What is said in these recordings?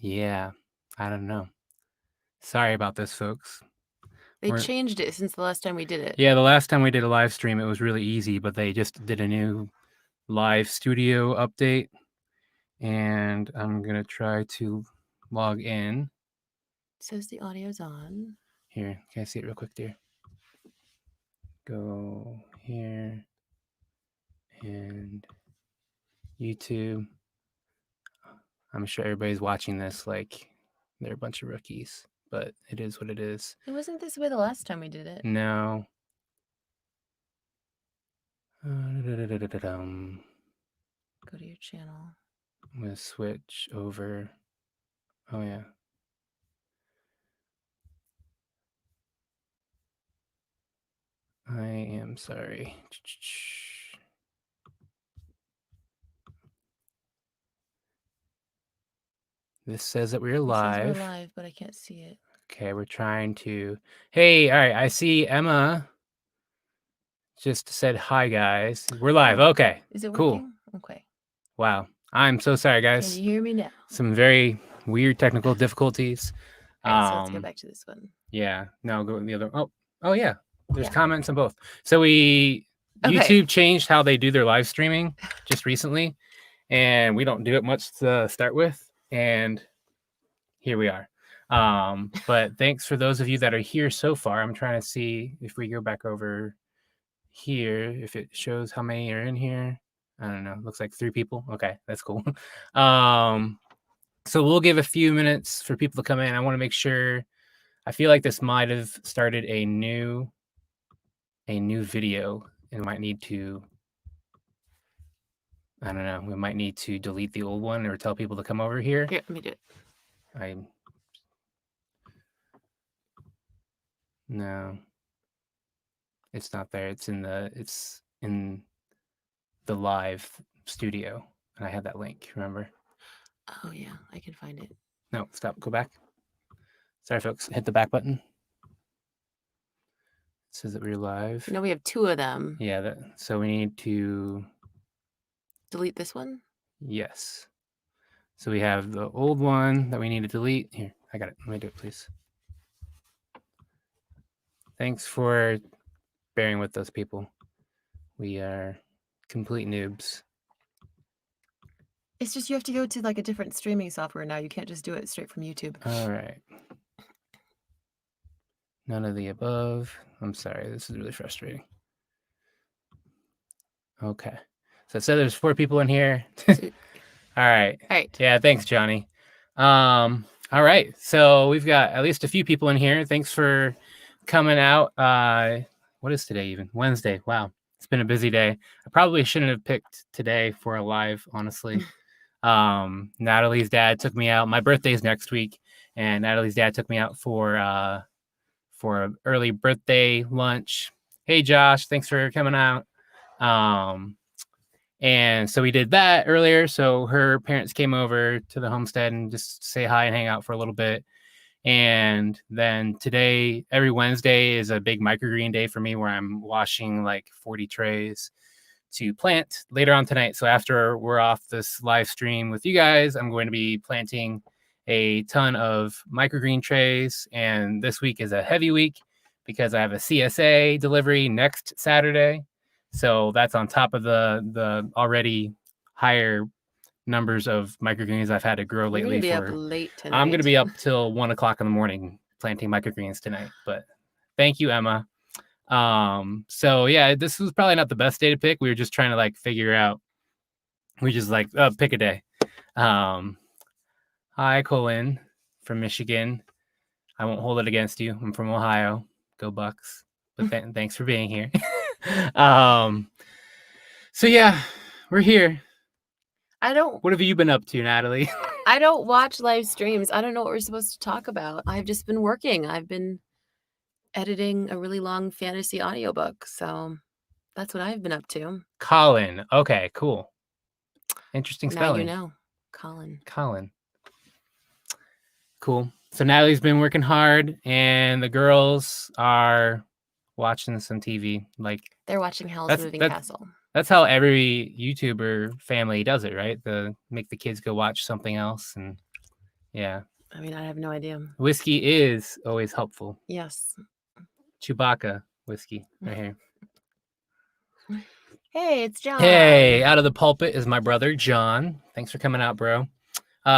Yeah, I don't know. Sorry about this, folks. They changed it since the last time we did it. Yeah, the last time we did a live stream, it was really easy, but they just did a new live studio update. And I'm going to try to log in. It says the audio's on. Here, can I see it real quick, dear? Go here and YouTube. I'm sure everybody's watching this like they're a bunch of rookies, but it is what it is. It wasn't this way the last time we did it. No. Go to your channel. I'm going to switch over. Oh, yeah. I am sorry. This says that we're live. It says we're live, but I can't see it. Okay, we're trying to. Hey, all right. I see Emma just said hi, guys. We're live. Okay. Is it cool? Working? Okay. Wow. I'm so sorry, guys. Can you hear me now? Some very weird technical difficulties. All right, so let's go back to this one. Yeah. No, go to the other. Oh yeah. There's comments on both. So YouTube changed how they do their live streaming just recently, and we don't do it much to start with. And here we are. But thanks for those of you that are here so far. I'm trying to see if we go back over here, if it shows how many are in here. I don't know. Looks like 3 people. Okay, that's cool. So we'll give a few minutes for people to come in. I want to make sure. I feel like this might have started a new video and might need to. I don't know. We might need to delete the old one or tell people to come over here. Here, let me do it. No, it's not there. It's in the live studio, and I had that link. Remember? Oh yeah, I can find it. No, stop. Go back. Sorry, folks. Hit the back button. It says that we're live. No, we have 2 of them. Yeah. So we need to delete this one. Yes. So we have the old one that we need to delete. Here, I got it. Let me do it, please. Thanks for bearing with those people. We are complete noobs. It's just you have to go to like a different streaming software now. You can't just do it straight from YouTube. All right. None of the above. I'm sorry. This is really frustrating. Okay. So it said there's 4 people in here. All right. Yeah, thanks, Johnny. All right. So we've got at least a few people in here. Thanks for coming out. What is today even? Wednesday. Wow. It's been a busy day. I probably shouldn't have picked today for a live, honestly. Natalie's dad took me out. My birthday's next week, and Natalie's dad took me out for an early birthday lunch. Hey, Josh, thanks for coming out. And so we did that earlier. So her parents came over to the homestead and just say hi and hang out for a little bit. And then today, every Wednesday is a big microgreen day for me where I'm washing like 40 trays to plant later on tonight. So after we're off this live stream with you guys, I'm going to be planting a ton of microgreen trays. And this week is a heavy week because I have a CSA delivery next Saturday. So that's on top of the already higher numbers of microgreens I've had to grow lately. Up late tonight. I'm going to be up till 1 o'clock in the morning planting microgreens tonight. But thank you, Emma. So yeah, this was probably not the best day to pick. We were just trying to like figure out. We just like pick a day. Hi, Colin from Michigan. I won't hold it against you. I'm from Ohio. Go Bucks. But thanks for being here. So yeah, we're here. What have you been up to, Natalie? I don't watch live streams. I don't know what we're supposed to talk about. I've just been working. I've been editing a really long fantasy audiobook. So that's what I've been up to. Colin. Okay, cool. Interesting spelling. Now you know. Colin. Cool. So Natalie's been working hard, and the girls are watching some TV. Like they're watching Hell's Moving Castle. That's how every YouTuber family does it, right? Make the kids go watch something else, and Yeah. I mean, I have no idea. Whiskey is always helpful. Yes. Chewbacca whiskey right here. Hey, it's John. Hey, out of the pulpit is my brother John. Thanks for coming out, bro.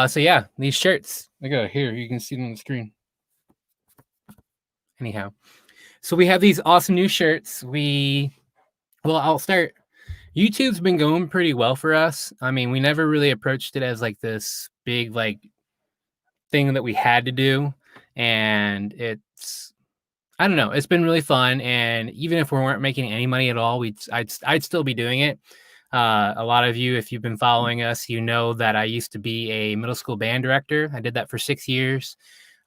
So yeah, these shirts. I got here. You can see them on the screen. Anyhow, so we have these awesome new shirts. I'll start. YouTube's been going pretty well for us. I mean, we never really approached it as like this big like thing that we had to do, and I don't know. It's been really fun, and even if we weren't making any money at all, I'd still be doing it. A lot of you, if you've been following us, you know that I used to be a middle school band director. I did that for 6 years.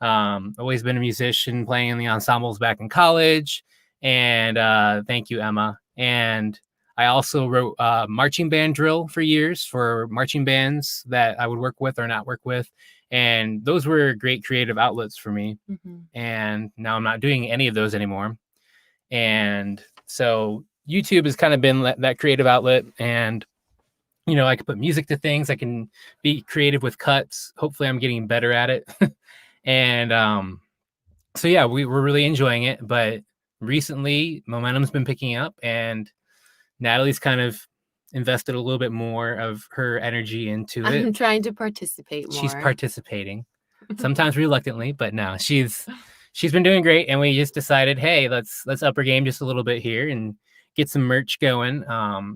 Always been a musician, playing in the ensembles back in college. And thank you, Emma. And I also wrote marching band drill for years for marching bands that I would work with or not work with. And those were great creative outlets for me. Mm-hmm. And now I'm not doing any of those anymore. And so YouTube has kind of been that creative outlet. And, you know, I can put music to things. I can be creative with cuts. Hopefully I'm getting better at it. And so, yeah, we're really enjoying it. But recently, momentum's been picking up. And Natalie's kind of invested a little bit more of her energy into it. I'm trying to participate more. She's participating, sometimes reluctantly, but no, she's been doing great. And we just decided, hey, let's up our game just a little bit here and get some merch going.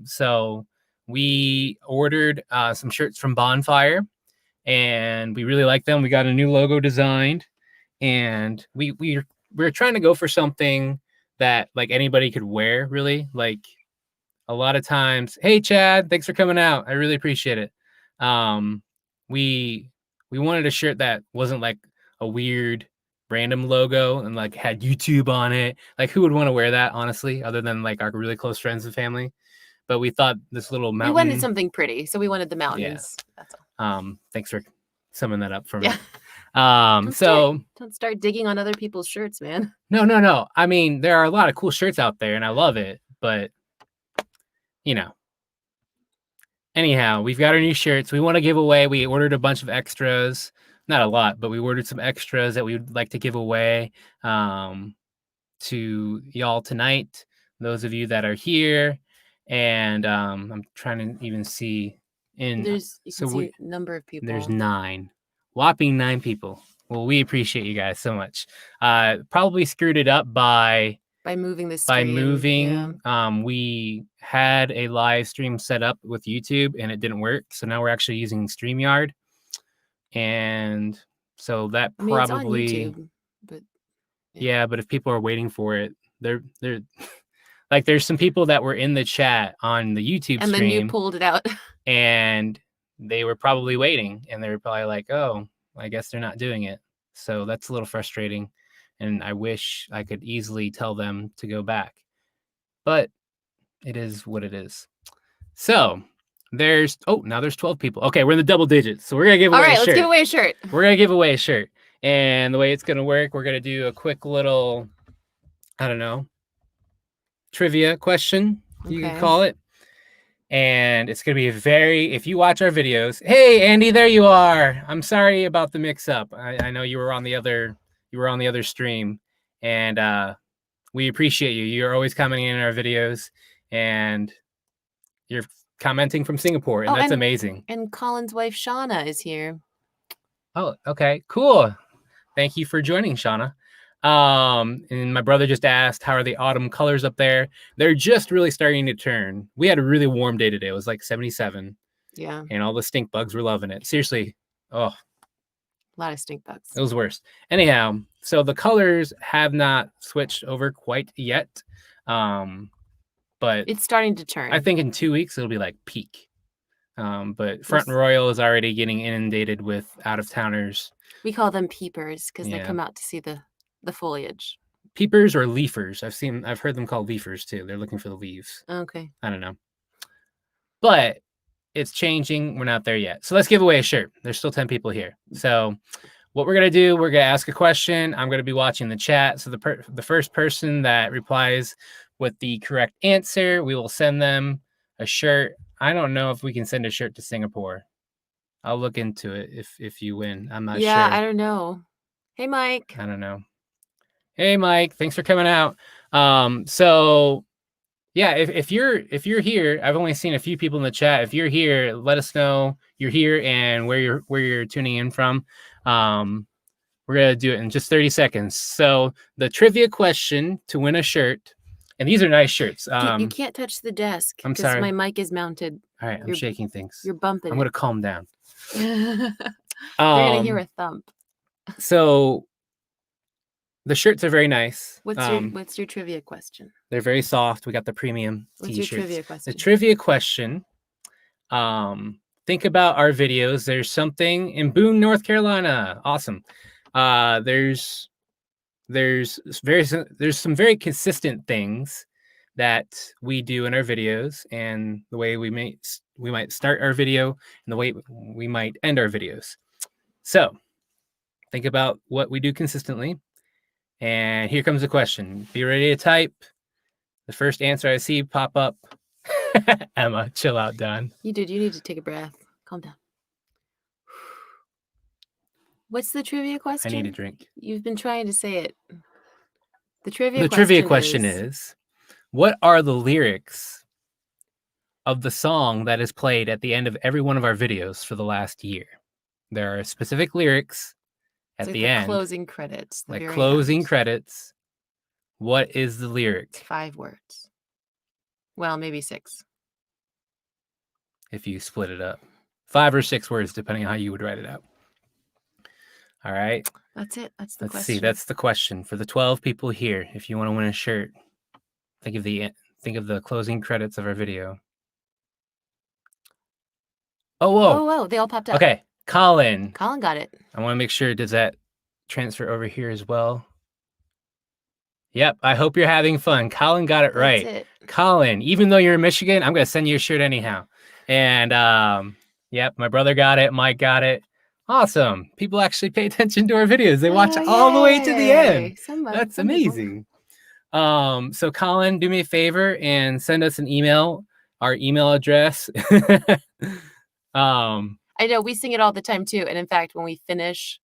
So we ordered some shirts from Bonfire, and we really like them. We got a new logo designed, and we're trying to go for something that like anybody could wear, really. Like a lot of times, hey Chad, thanks for coming out. I really appreciate it. We wanted a shirt that wasn't like a weird random logo and like had YouTube on it. Like who would want to wear that, honestly, other than like our really close friends and family? But we thought this little mountain. We wanted something pretty, so we wanted the mountains. Yeah. That's all. Thanks for summing that up for me. Yeah. Don't start digging on other people's shirts, man. No. I mean, there are a lot of cool shirts out there, and I love it, but you know. Anyhow, we've got our new shirts. We want to give away. We ordered a bunch of extras, not a lot, but we ordered some extras that we would like to give away to y'all tonight. Those of you that are here, and I'm trying to even see there's a number of people. There's 9, whopping 9 people. Well, we appreciate you guys so much. Probably screwed it up by moving the stream. Yeah. We had a live stream set up with YouTube and it didn't work. So now we're actually using StreamYard. And so that probably it's on YouTube, but yeah, but if people are waiting for it, they're like there's some people that were in the chat on the YouTube and stream. Then you pulled it out. And they were probably waiting, and they were probably like, oh, I guess they're not doing it. So that's a little frustrating. And I wish I could easily tell them to go back. But it is what it is. So now there's 12 people. Okay, we're in the double digits. So we're going to give away a shirt. All right, let's give away a shirt. We're going to give away a shirt. And the way it's going to work, we're going to do a quick little, I don't know, trivia question, you can call it. And it's going to be if you watch our videos, hey, Andy, there you are. I'm sorry about the mix up. I know you were on the other stream, and we appreciate you. You're always commenting in our videos, and you're commenting from Singapore, and that's amazing. And Colin's wife, Shauna, is here. Oh, okay, cool. Thank you for joining, Shauna. And my brother just asked, how are the autumn colors up there? They're just really starting to turn. We had a really warm day today. It was like 77. Yeah. And all the stink bugs were loving it. Seriously. Oh, a lot of stink bugs. It was worse. Anyhow, so the colors have not switched over quite yet. But it's starting to turn. I think in 2 weeks it'll be like peak. But Front and Royal is already getting inundated with out-of-towners. We call them peepers because they come out to see the foliage. Peepers or leafers. I've heard them called leafers too. They're looking for the leaves. Okay. I don't know. But it's changing. We're not there yet. So let's give away a shirt. There's still 10 people here. So what we're going to do, we're going to ask a question. I'm going to be watching the chat. So the first person that replies with the correct answer, we will send them a shirt. I don't know if we can send a shirt to Singapore. I'll look into it if you win. I'm not Yeah, sure. I don't know. Hey, Mike. I don't know. Hey, Mike, thanks for coming out. So yeah, if you're here, I've only seen a few people in the chat. If you're here, let us know you're here and where you're tuning in from. We're gonna do it in just 30 seconds. So the trivia question to win a shirt, and these are nice shirts. You can't touch the desk I'm because sorry. my mic is mounted. All right, I'm shaking things. You're bumping I'm it. gonna calm down. They're gonna hear a thump. So the shirts are very nice. What's your trivia question? They're very soft. We got the premium What's t-shirts. your trivia question? The trivia question. Think about our videos. There's something in Boone, North Carolina. Awesome. There's some very consistent things that we do in our videos, and the way we might start our video and the way we might end our videos. So think about what we do consistently. And here comes the question. Be ready to type. The first answer I see pop up. Emma, chill out, Don. You need to take a breath. Calm down. What's the trivia question? I need a drink. You've been trying to say it. The trivia question is, what are the lyrics of the song that is played at the end of every one of our videos for the last year? There are specific lyrics at the end. Closing credits. Like closing credits. What is the lyric? It's 5 words. Well, maybe 6. If you split it up. 5 or 6 words, depending on how you would write it out. All right. That's it. That's the question. Let's see. That's the question for the 12 people here. If you want to win a shirt, think of the closing credits of our video. Oh, whoa. They all popped up. Okay. Colin got it. I want to make sure, does that transfer over here as well? Yep. I hope you're having fun. Colin got it right. That's it. Colin, even though you're in Michigan, I'm going to send you a shirt anyhow. And yep, my brother got it. Mike got it. Awesome. People actually pay attention to our videos. They watch all the way to the end. That's amazing. So Colin, do me a favor and send us an email. Our email address. I know we sing it all the time too. And in fact, when we finish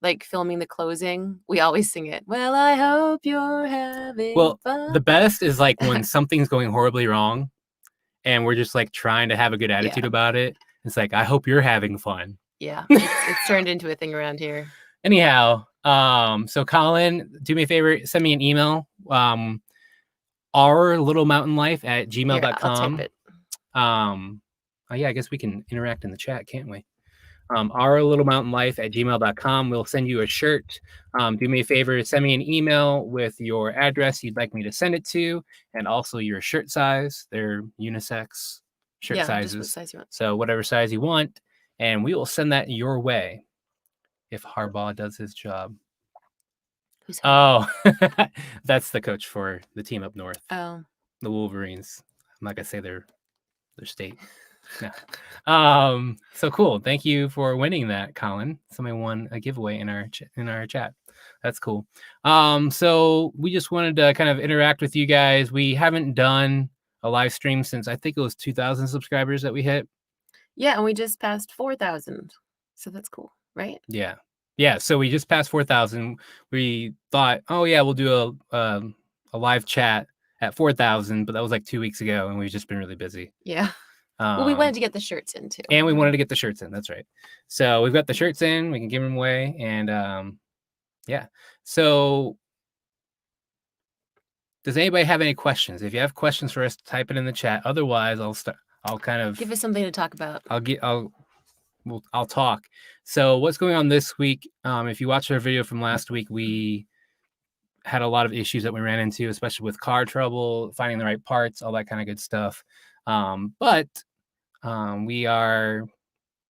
like filming the closing, we always sing it. Well, I hope you're having fun. The best is like when something's going horribly wrong and we're just like trying to have a good attitude about it. It's like, I hope you're having fun. Yeah, it's turned into a thing around here. Anyhow, so Colin, do me a favor, send me an email. ourlittlemountainlife@gmail.com. Here, I'll type it. Oh yeah, I guess we can interact in the chat, can't we? ourlittlemountainlife@gmail.com. We'll send you a shirt. Do me a favor, send me an email with your address you'd like me to send it to, and also your shirt size. They're unisex shirt sizes. Just what size you want. So whatever size you want, and we will send that your way if Harbaugh does his job. Who's Harbaugh? Oh, that's the coach for the team up north. Oh, the Wolverines. I'm not gonna say their state. No. So cool. Thank you for winning that, Colin. Somebody won a giveaway in our chat. That's cool. So we just wanted to kind of interact with you guys. We haven't done a live stream since I think it was 2,000 subscribers that we hit. Yeah, and we just passed 4,000. So that's cool, right? Yeah. So we just passed 4,000. We thought, oh yeah, we'll do a live chat at 4,000, but that was like 2 weeks ago, and we've just been really busy. Yeah. Well, we wanted to get the shirts in too. And we wanted to get the shirts in. That's right. So we've got the shirts in. We can give them away, and yeah. So does anybody have any questions? If you have questions for us, type it in the chat. Otherwise, I'll kind of give us something to talk about. I'll talk. So what's going on this week? If you watched our video from last week, we had a lot of issues that we ran into, especially with car trouble, finding the right parts, all that kind of good stuff. But we are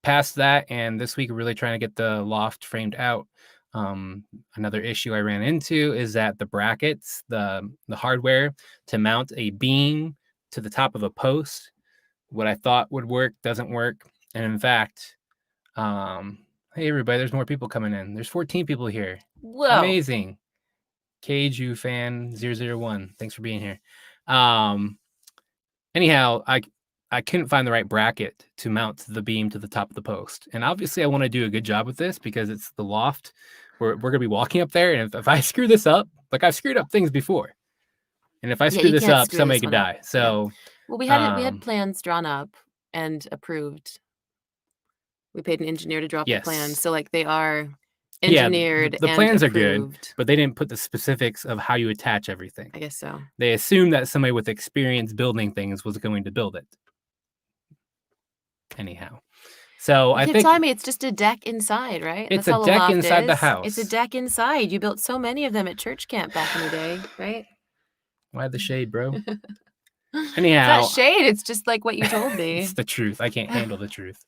past that, and this week we're really trying to get the loft framed out. Another issue I ran into is that the brackets, the hardware to mount a beam to the top of a post, what I thought would work doesn't work. And in fact, hey everybody, there's more people coming in. There's 14 people here. Whoa. Amazing. Keiju fan 001. Thanks for being here. Anyhow, I couldn't find the right bracket to mount the beam to the top of the post. And obviously I want to do a good job with this because it's the loft. We're going to be walking up there. And if I screw this up, like I've screwed up things before. And if I screw you this can't up, screw somebody this could one up. die. So, well, we had plans drawn up and approved. We paid an engineer to drop the plans, yes. so like they are engineered the and plans are good, approved. but they didn't put the specifics of how you attach everything. I guess so. They assumed that somebody with experience building things was going to build it. Anyhow, so You I kept think telling me it's just a deck inside, right? it's That's a all a deck loft inside the is. It's a house. deck inside. You built so many of them at church camp back in the day, right? Why the shade, bro? It's Anyhow, not shade. It's just like what you told me. it's the truth. I can't handle the truth.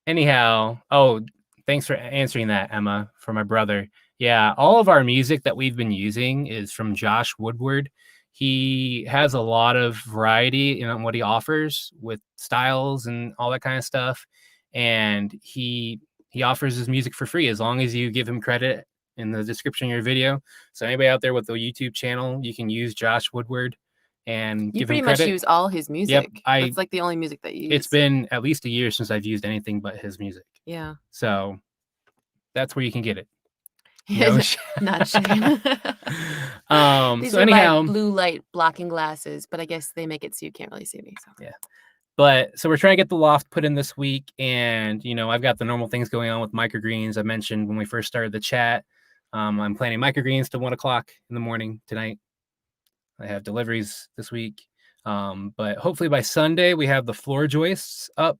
Anyhow, oh, thanks for answering that, Emma, for my brother. Yeah, all of our music that we've been using is from Josh Woodward. He has a lot of variety in what he offers with styles and all that kind of stuff. And he offers his music for free as long as you give him credit in the description of your video. So anybody out there with the YouTube channel, you can use Josh Woodward and You give pretty him much credit. use all his music. Yep, That's like the only music that you use. It's been at least a year since I've used anything but his music. Yeah. So that's where you can get it. No not shame. These so are anyhow, my blue light blocking glasses, but I guess they make it so you can't really see me. So. Yeah. But so we're trying to get the loft put in this week. And, I've got the normal things going on with microgreens. I mentioned when we first started the chat, I'm planning microgreens to 1:00 in the morning tonight. I have deliveries this week. But hopefully by Sunday, we have the floor joists up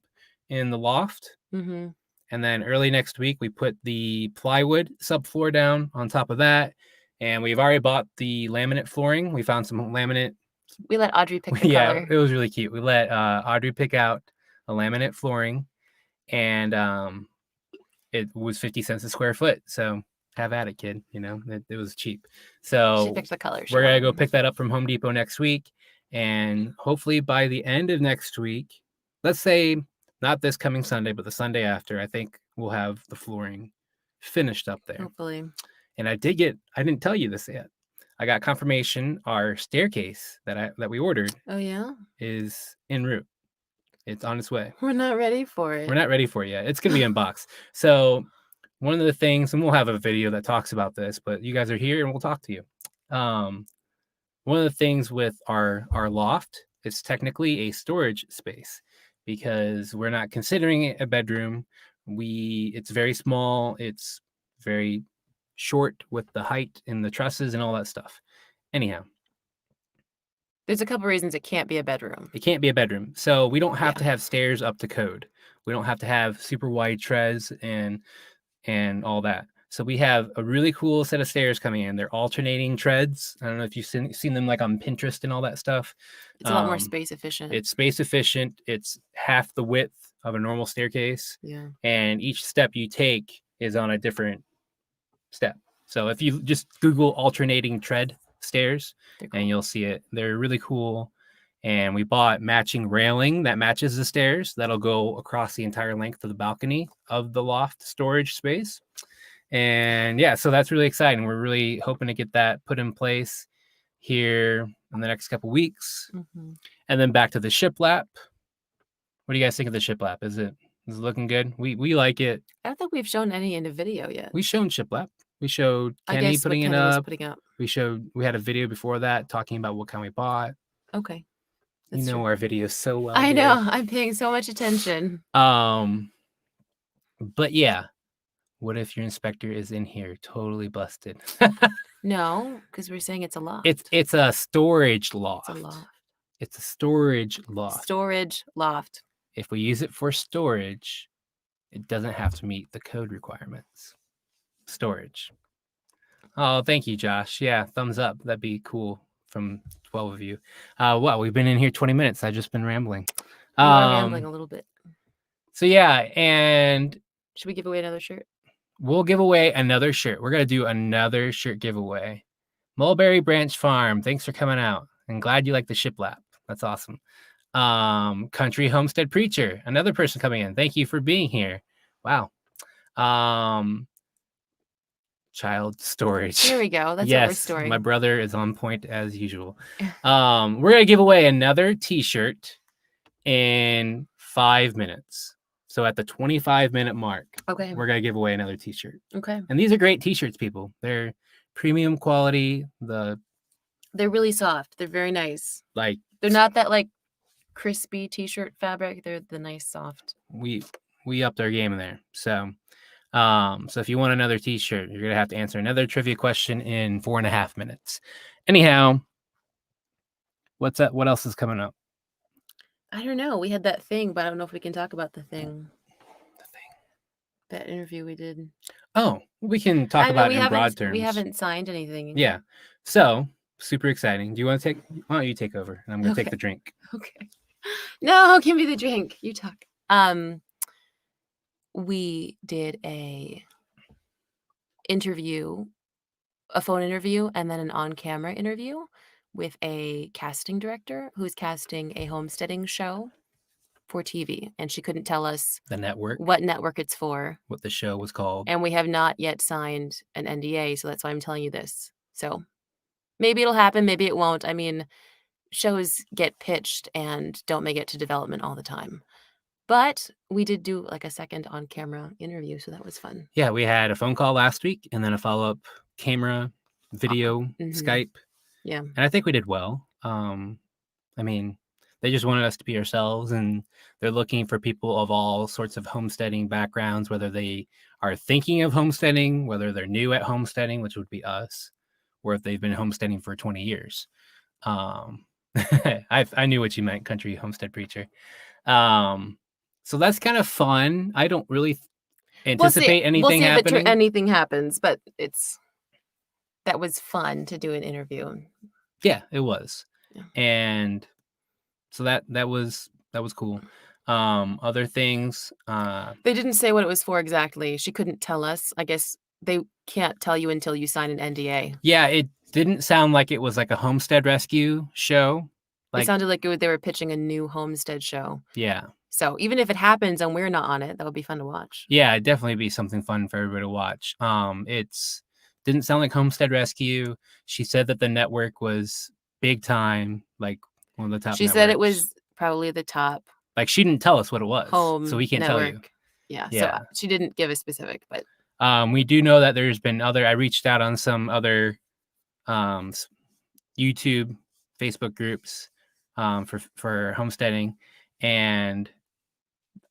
in the loft. Mm-hmm. And then early next week, we put the plywood subfloor down on top of that. And we've already bought the laminate flooring. We found some laminate. We let Audrey pick the Yeah, color. it was really cute. We let Audrey pick out a laminate flooring. And it was 50 cents a square foot. So have at it, kid. It was cheap. So she picked the color. We're going to go pick that up from Home Depot next week. And hopefully by the end of next week, let's say not this coming Sunday, but the Sunday after, I think we'll have the flooring finished up there. Hopefully. And I didn't tell you this yet. I got confirmation our staircase that we ordered. Oh yeah? Is en route. It's on its way. We're not ready for it. We're not ready for it yet. It's going to be in box. So one of the things, and we'll have a video that talks about this, but you guys are here and we'll talk to you. One of the things with our loft, it's technically a storage space because we're not considering it a bedroom. It's very small. It's very short with the height and the trusses and all that stuff. Anyhow. There's a couple reasons it can't be a bedroom. It can't be a bedroom. So we don't have to have stairs up to code. We don't have to have super wide treads and all that. So we have a really cool set of stairs coming in. They're alternating treads. I don't know if you've seen them like on Pinterest and all that stuff. It's a lot more space efficient. It's space efficient. It's half the width of a normal staircase. Yeah. And each step you take is on a different step. So if you just Google alternating tread stairs, cool. And you'll see it. They're really cool. And we bought matching railing that matches the stairs. That'll go across the entire length of the balcony of the loft storage space. And yeah, so that's really exciting. We're really hoping to get that put in place here in the next couple weeks. Mm-hmm. And then back to the shiplap. What do you guys think of the shiplap? Is it looking good? We like it. I don't think we've shown any in a video yet. We've shown shiplap. We showed Kenny putting it up. Putting up. We had a video before that talking about what kind we bought. Okay. That's true. Our videos so well. I know. I'm paying so much attention. But yeah. What if your inspector is in here totally busted? No, because we're saying it's a loft. It's a storage loft. It's a loft. It's a storage loft. Storage loft. If we use it for storage, it doesn't have to meet the code requirements. Storage. Oh, thank you, Josh. Yeah, thumbs up. That'd be cool from 12 of you. Well, we've been in here 20 minutes. I've just been rambling. We are rambling a little bit. So yeah, and should we give away another shirt? We'll give away another shirt. We're going to do another shirt giveaway. Mulberry Branch Farm, thanks for coming out. I'm glad you like the shiplap. That's awesome. Country Homestead Preacher, another person coming in. Thank you for being here. Wow. child storage. There we go. That's what we're Yes, storing. my brother is on point as usual. We're gonna give away another T-shirt in 5 minutes. So at the 25-minute mark, Okay. we're gonna give away another T-shirt. Okay. And these are great T-shirts, people. They're premium quality. They're really soft. They're very nice. Like, they're not that like crispy T-shirt fabric. They're the nice soft. We upped our game in there. So if you want another T-shirt, you're gonna have to answer another trivia question in 4.5 minutes. Anyhow, what's up? What else is coming up? I don't know. We had that thing, but I don't know if we can talk about the thing. That interview we did. Oh, we can talk about it in broad terms. We haven't signed anything. Yeah. So super exciting. Do you want to take? Why don't you take over? And I'm gonna take the drink. Okay. No, give me the drink. You talk. We did a phone interview, and then an on-camera interview with a casting director who's casting a homesteading show for TV, and she couldn't tell us the network, what network it's for, what the show was called, and we have not yet signed an NDA, so that's why I'm telling you this. So maybe it'll happen, maybe it won't. I mean, shows get pitched and don't make it to development all the time. But we did do like a second on-camera interview, so that was fun. Yeah, we had a phone call last week and then a follow-up camera, video, Skype. Yeah. And I think we did well. I mean, they just wanted us to be ourselves, and they're looking for people of all sorts of homesteading backgrounds, whether they are thinking of homesteading, whether they're new at homesteading, which would be us, or if they've been homesteading for 20 years. I knew what you meant, country homestead preacher. So that's kind of fun. I don't really anticipate anything happening. If anything happens, but that was fun to do an interview. Yeah, it was. Yeah. And so that was cool. Other things. They didn't say what it was for exactly. She couldn't tell us. I guess they can't tell you until you sign an NDA. Yeah, it didn't sound like it was like a homestead rescue show. It sounded like they were pitching a new homestead show. Yeah. So even if it happens and we're not on it, that would be fun to watch. Yeah, it'd definitely be something fun for everybody to watch. It's didn't sound like homestead rescue. She said that the network was big time, like one of the top. She said it was probably the top. Like, she didn't tell us what it was, so we can't tell you. Yeah. So she didn't give a specific, but we do know that there's been other. I reached out on some other YouTube, Facebook groups for homesteading, and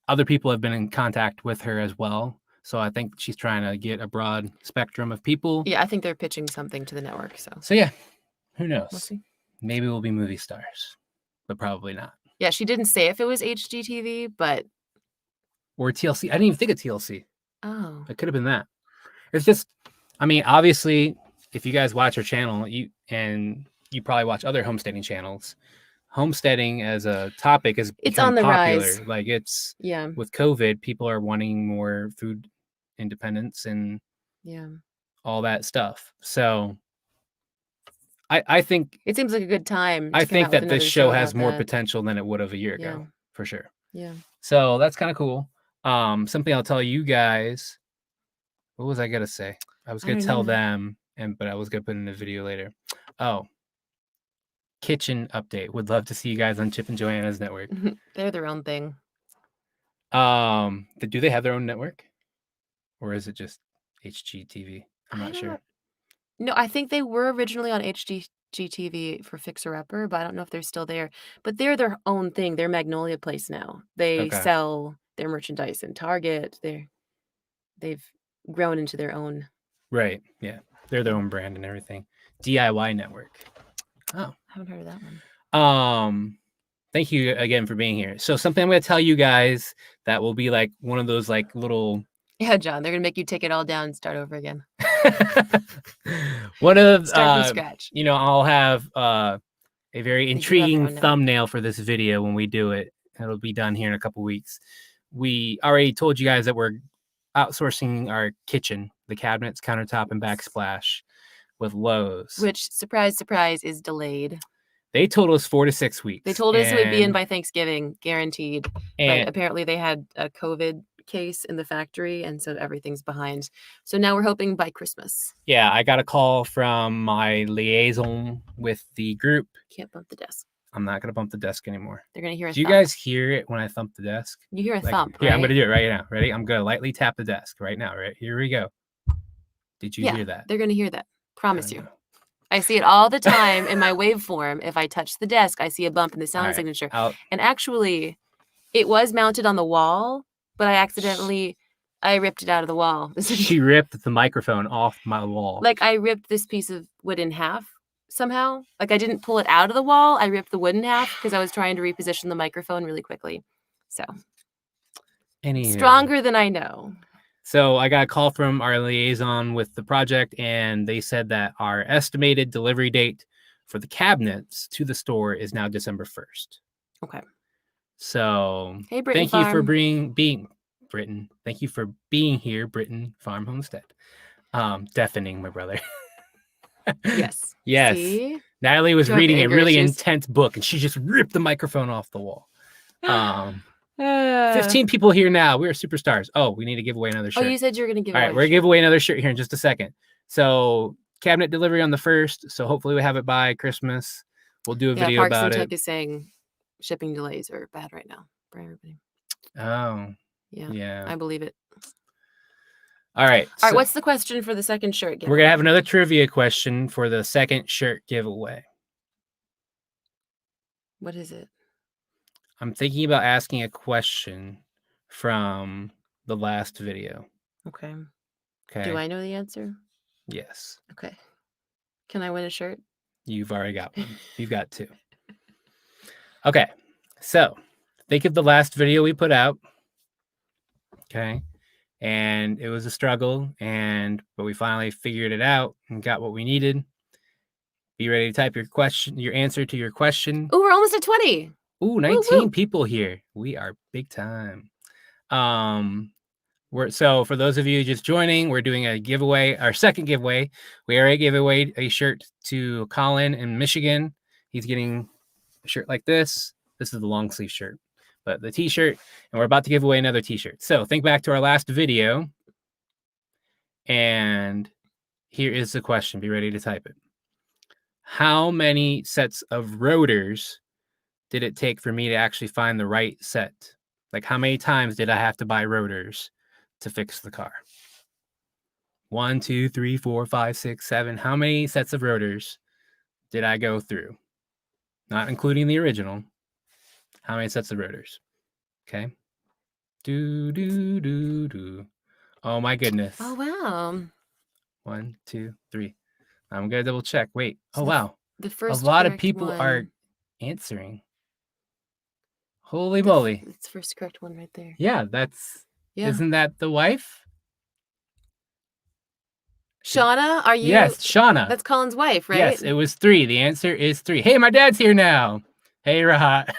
other people have been in contact with her as well. So I think she's trying to get a broad spectrum of people. Yeah, I think they're pitching something to the network. So yeah, who knows? We'll see. Maybe we'll be movie stars, but probably not. Yeah, she didn't say if it was HGTV, but or TLC. I didn't even think of TLC. Oh, it could have been that. It's just, I mean, obviously, if you guys watch our channel, you probably watch other homesteading channels. Homesteading as a topic is on the popular. rise. Like, it's with COVID, people are wanting more food independence and all that stuff. So I think it seems like a good time. I think that this show has more potential than it would have a year ago, for sure. Yeah. So that's kind of cool. Something I'll tell you guys. What was I gonna say? I was gonna tell them, but I was gonna put in a video later. Oh. Kitchen update. Would love to see you guys on Chip and Joanna's network. They're their own thing. Do they have their own network, or is it just HGTV? I'm not sure. No, I think they were originally on HGTV for Fixer Upper, but I don't know if they're still there. But they're their own thing. They're Magnolia Place now. They sell their merchandise in Target. They've grown into their own. Right. Yeah. They're their own brand and everything. DIY network. Oh, I haven't heard of that one. Thank you again for being here. So something I'm going to tell you guys that will be like one of those like little. Yeah, John, they're going to make you take it all down and start over again. One of start from scratch. I'll have a very intriguing thumbnail for this video when we do it. It'll be done here in a couple weeks. We already told you guys that we're outsourcing our kitchen, the cabinets, countertop, and backsplash with Lowe's, which surprise is delayed. They told us 4 to 6 weeks. They told us it would be in by Thanksgiving, guaranteed. But apparently they had a COVID case in the factory, and so everything's behind. So now we're hoping by Christmas. Yeah, I got a call from my liaison with the group. Can't bump the desk. I'm not gonna bump the desk anymore. They're gonna hear a Do you thump. guys hear it when I thump the desk? You hear a thump, Here, right? I'm gonna do it right now. Ready? I'm gonna lightly tap the desk right now. Right, here we go. Did you hear that? They're gonna hear that. Promise you. know. I see it all the time in my waveform. If I touch the desk, I see a bump in the sound signature. And actually, it was mounted on the wall, but I ripped it out of the wall. She ripped the microphone off my wall. Like I ripped this piece of wood in half somehow. Like I didn't pull it out of the wall. I ripped the wood in half because I was trying to reposition the microphone really quickly. So stronger than I know. So I got a call from our liaison with the project, and they said that our estimated delivery date for the cabinets to the store is now December 1st. Okay. So hey, Britton thank you for being Britton. Thank you for being here, Britton Farm Homestead. Deafening, my brother. Yes. Yes. See? Natalie was reading a really intense book, and she just ripped the microphone off the wall. 15 people here now. We are superstars. Oh, we need to give away another shirt. Oh, you said you were going to give away. All right, we're going to give away another shirt here in just a second. So cabinet delivery on the 1st. So hopefully we have it by Christmas. We'll do a video Parks about and it. Tech is saying shipping delays are bad right now for everybody. Oh. Yeah. I believe it. All right. All right. What's the question for the second shirt giveaway? We're going to have another trivia question for the second shirt giveaway. What is it? I'm thinking about asking a question from the last video. Okay. Do I know the answer? Yes. Okay. Can I win a shirt? You've already got one. You've got 2. Okay. So think of the last video we put out. Okay. And it was a struggle, but we finally figured it out and got what we needed. Be ready to type your answer to your question. Oh, we're almost at 20. Ooh, 19 people here. We are big time. So for those of you just joining, we're doing a giveaway, our second giveaway. We already gave away a shirt to Colin in Michigan. He's getting a shirt like this. This is the long sleeve shirt, but the t-shirt, and we're about to give away another t-shirt. So think back to our last video, and here is the question. Be ready to type it. How many sets of rotors did it take for me to actually find the right set? Like how many times did I have to buy rotors to fix the car? 1, 2, 3, 4, 5, 6, 7. How many sets of rotors did I go through? Not including the original. How many sets of rotors? Okay. Oh my goodness. Oh wow. 1, 2, 3. I'm gonna double check. Wait. Oh wow. The first a lot of people are answering. Holy moly. It's the first correct one right there. Yeah, isn't that the wife? Shauna, are you? Yes, Shauna. That's Colin's wife, right? Yes, it was 3. The answer is 3. Hey, my dad's here now. Hey, Rahat.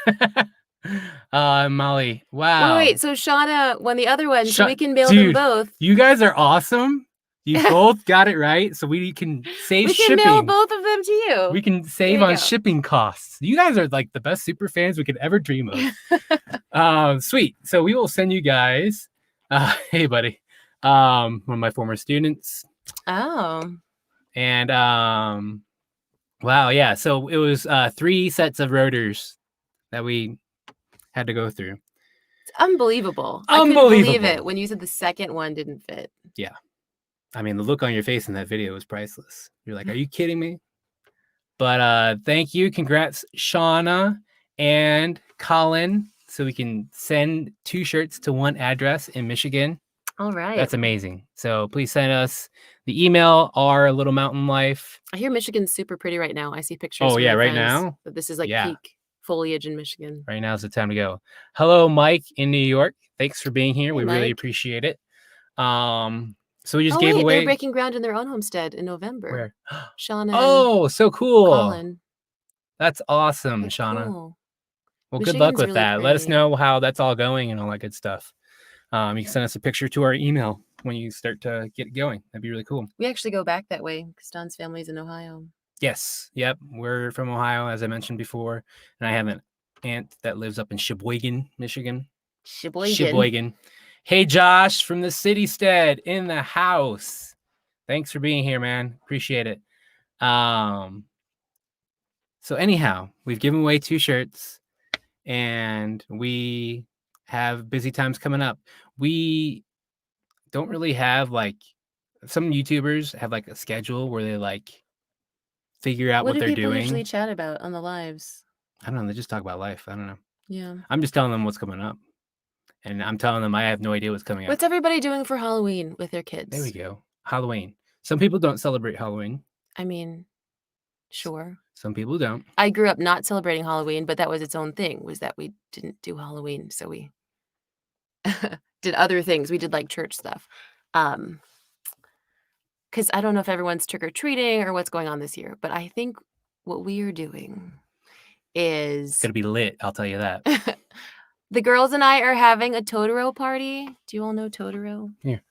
Molly. Wow. Wait, so Shauna won the other one, so we can mail them both. You guys are awesome. You both got it right, so we can save shipping. We can mail both of them to you. We can save on shipping costs. You guys are like the best super fans we could ever dream of. Sweet. So we will send you guys. Hey, buddy. One of my former students. Oh. And wow, yeah. So it was 3 sets of rotors that we had to go through. It's unbelievable. I couldn't believe it when you said the second one didn't fit. Yeah. I mean, the look on your face in that video was priceless. You're like, are you kidding me? But thank you. Congrats, Shauna and Colin. So we can send 2 shirts to 1 address in Michigan. All right. That's amazing. So please send us the email, Our Little Mountain Life. I hear Michigan's super pretty right now. I see pictures. Oh, yeah, right now? But this is like peak foliage in Michigan. Right now is the time to go. Hello, Mike in New York. Thanks for being here. We really appreciate it. So we just gave away. They're breaking ground in their own homestead in November. Where? Shauna. Oh, so cool. Colin. That's awesome, Shauna. Cool. Well, good luck with that. Let us know how that's all going and all that good stuff. You can send us a picture to our email when you start to get going. That'd be really cool. We actually go back that way because Don's family's in Ohio. Yes. Yep. We're from Ohio, as I mentioned before. And I have an aunt that lives up in Sheboygan, Michigan. Sheboygan. Hey, Josh from the City Stead in the house. Thanks for being here, man. Appreciate it. So anyhow, we've given away 2 shirts and we have busy times coming up. We don't really have like some YouTubers have like a schedule where they like figure out what do they're people doing. usually chat about on the lives? I don't know. They just talk about life. I don't know. Yeah. I'm just telling them what's coming up. And I'm telling them I have no idea what's coming up. What's everybody doing for Halloween with their kids? There we go. Halloween. Some people don't celebrate Halloween. I mean, sure. Some people don't. I grew up not celebrating Halloween, but that was its own thing, was that we didn't do Halloween, so we did other things. We did, like, church stuff. 'Cause I don't know if everyone's trick-or-treating or what's going on this year, but I think what we are doing It's is gonna be lit, I'll tell you that. the girls and I are having a Totoro party. Do you all know Totoro? Here.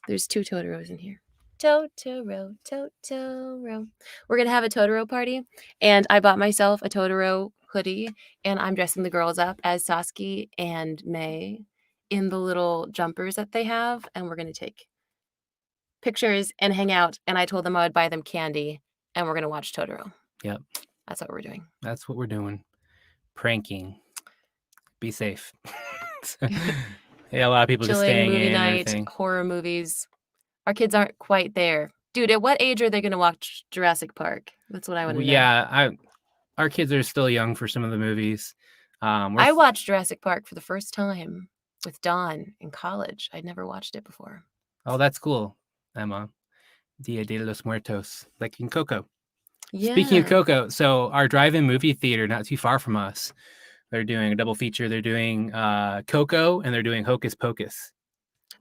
There's 2 Totoros in here. Totoro, Totoro. We're gonna have a Totoro party, and I bought myself a Totoro hoodie, and I'm dressing the girls up as Sasuke and Mei in the little jumpers that they have, and we're gonna take pictures and hang out, and I told them I would buy them candy, and we're gonna watch Totoro. Yep. That's what we're doing. That's what we're doing. Pranking. Be safe. Yeah, a lot of people just Chilling, staying movie in and night, everything. horror movies. Our kids aren't quite there. Dude, at what age are they gonna watch Jurassic Park? That's what I wanna know. Yeah, our kids are still young for some of the movies. I watched Jurassic Park for the first time with Dawn in college. I'd never watched it before. Oh, that's cool, Emma. Dia de los Muertos, like in Coco. Yeah. Speaking of Coco, so our drive-in movie theater not too far from us, they're doing a double feature. They're doing Coco and they're doing Hocus Pocus.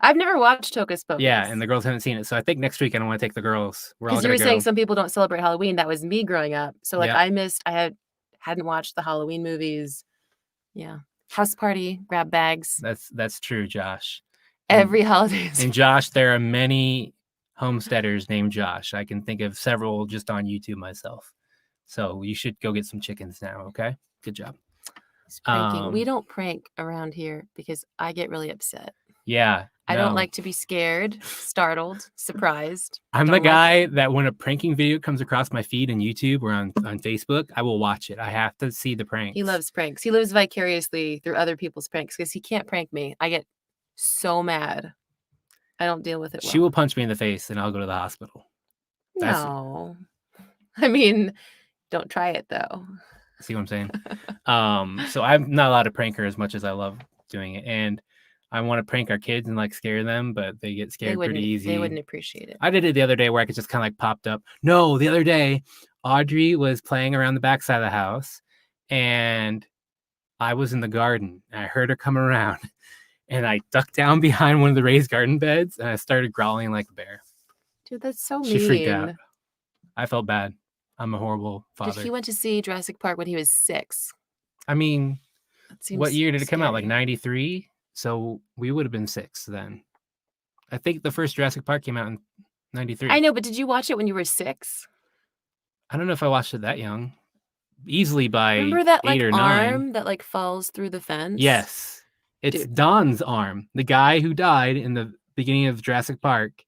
I've never watched Hocus Pocus. Yeah, and the girls haven't seen it. So I think next week I don't want to take the girls. We're all Because you gonna were go. saying some people don't celebrate Halloween. That was me growing up. So like Yep. I hadn't watched the Halloween movies. Yeah. House party, grab bags. That's true, Josh. Every holiday. And Josh, there are many homesteaders named Josh. I can think of several just on YouTube myself. So you should go get some chickens now, okay? Good job. He's pranking. We don't prank around here because I get really upset. Yeah. I don't like to be scared, startled, surprised. I'm the guy that when a pranking video comes across my feed on YouTube or on Facebook, I will watch it. I have to see the pranks. He loves pranks. He lives vicariously through other people's pranks because he can't prank me. I get so mad. I don't deal with it well. She will punch me in the face and I'll go to the hospital. No. I mean, don't try it though. See what I'm saying? So I'm not allowed to prank her as much as I love doing it. And I want to prank our kids and like scare them, but they get scared pretty easy. They wouldn't appreciate it. I did it the other day where I could just kind of like popped up. No, the other day, Audrey was playing around the backside of the house and I was in the garden. And I heard her come around and I ducked down behind one of the raised garden beds and I started growling like a bear. Dude, that's so mean. She freaked out. I felt bad. I'm a horrible father. He went to see Jurassic Park when he was 6. I mean, what year did it come out? Like 93? So we would have been 6 then. I think the first Jurassic Park came out in 93. I know, but did you watch it when you were 6? I don't know if I watched it that young. Easily by Remember that 8 or 9. arm that like falls through the fence? Yes. It's Don's arm. The guy who died in the beginning of Jurassic Park.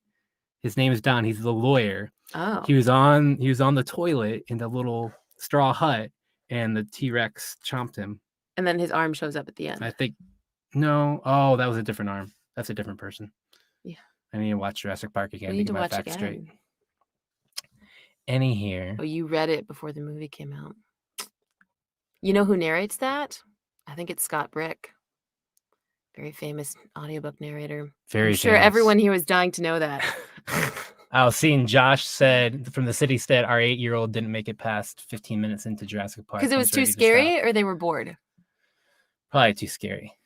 His name is Don. He's the lawyer. Oh. He was on the toilet in the little straw hut and the T-Rex chomped him. And then his arm shows up at the end. I think no. Oh, that was a different arm. That's a different person. Yeah. I need to watch Jurassic Park again. We need to watch again. Straight. Any here. Oh, you read it before the movie came out. You know who narrates that? I think it's Scott Brick. Very famous audiobook narrator. Very I'm sure famous. everyone here was dying to know that. I was seeing Josh said from the City Stead, our 8-year-old didn't make it past 15 minutes into Jurassic Park. Because it was too scary or they were bored? Probably too scary.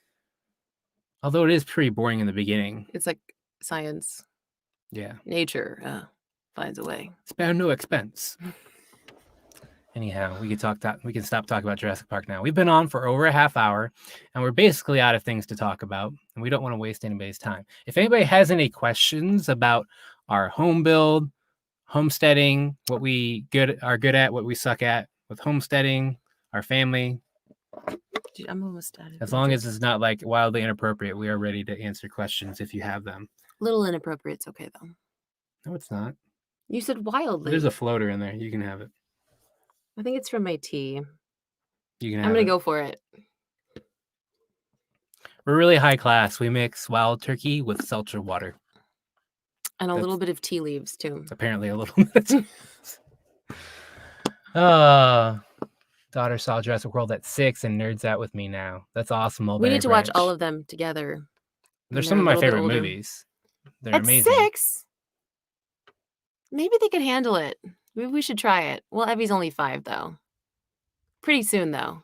Although it is pretty boring in the beginning. It's like science. Yeah. Nature finds a way. Spare no expense. Anyhow, we can stop talking about Jurassic Park now. We've been on for over a half hour, and we're basically out of things to talk about, and we don't want to waste anybody's time. If anybody has any questions about our home build, homesteading, what we are good at, what we suck at with homesteading, our family, Dude, I'm almost out of As long as magic. it's not like wildly inappropriate, we are ready to answer questions if you have them. Little inappropriate. It's okay though. No, it's not. You said wildly. There's a floater in there. You can have it. I think it's from my tea. You can I'm have gonna it. go for it. We're really high class. We mix wild turkey with seltzer water. And a That's- little bit of tea leaves too. It's apparently a little bit. Daughter saw Jurassic World at 6 and nerds out with me now. That's awesome. We need to watch all of them together. They're when some of they're my a little bit favorite older. movies. They're At amazing. 6? Maybe they could handle it. Maybe we should try it. Well, Evie's only 5 though. Pretty soon though.